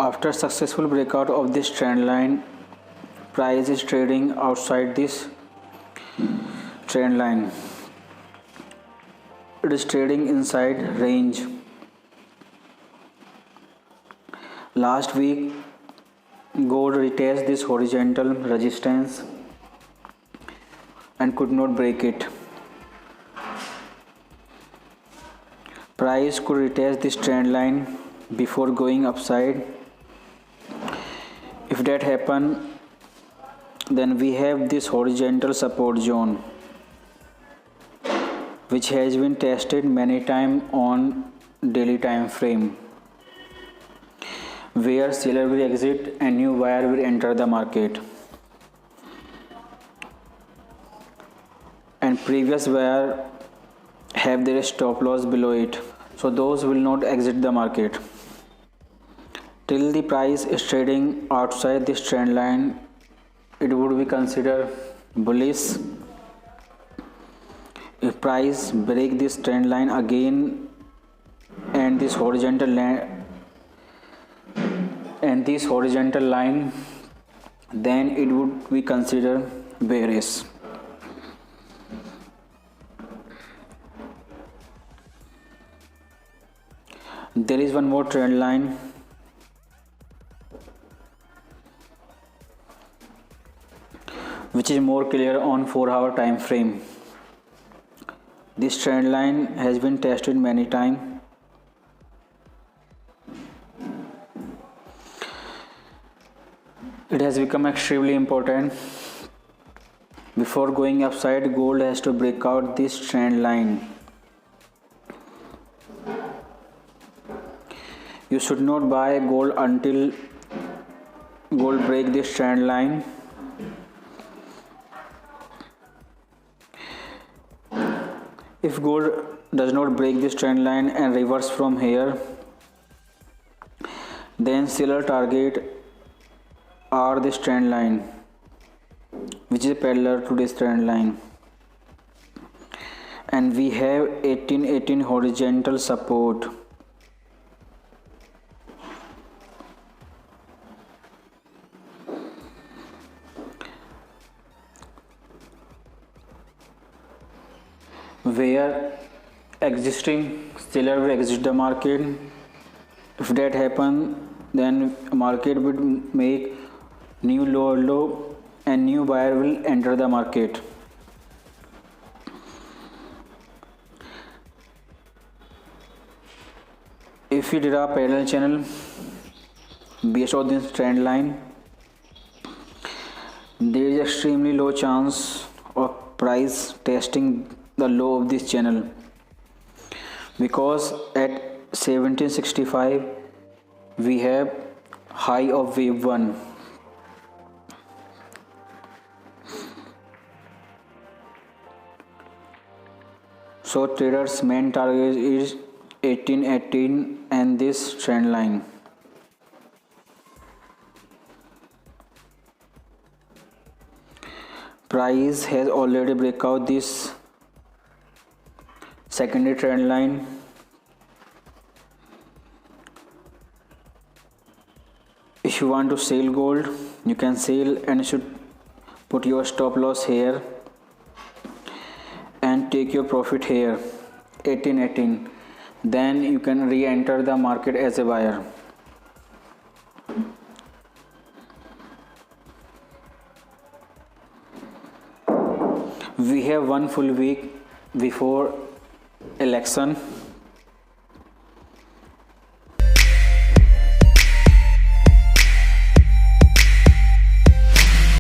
After successful breakout of this trend line, price is trading outside this trend line. It is trading inside range. Last week gold retested this horizontal resistance and could not break it. Price could retest this trend line before going upside. If that happens, then we have this horizontal support zone which has been tested many times on daily time frame, where seller will exit and new buyer will enter the market, and previous buyer have their stop loss below it, so those will not exit the market. Till the price is trading outside this trend line, it would be considered bullish. If price break this trend line again and this horizontal line, then it would be considered bearish. There is one more trend line which is more clear on 4-hour time frame. This trend line has been tested many times. It has become extremely important. Before going upside, gold has to break out this trend line. You should not buy gold until gold break this trend line. If gold does not break this trend line and reverse from here, then seller target are this trend line which is parallel to this trend line, and we have 1818 horizontal support. Where existing seller will exit the market. If that happens, then market would make new low and new buyer will enter the market. If we draw a parallel channel based on this trend line, there is extremely low chance of price testing the low of this channel, because at 1765 we have high of wave 1. So traders main target is 1818 and this trend line. Price has already break out this secondary trend line. If you want to sell gold, you can sell and you should put your stop loss here and take your profit here 1818. Then you can re-enter the market as a buyer. We have one full week before election.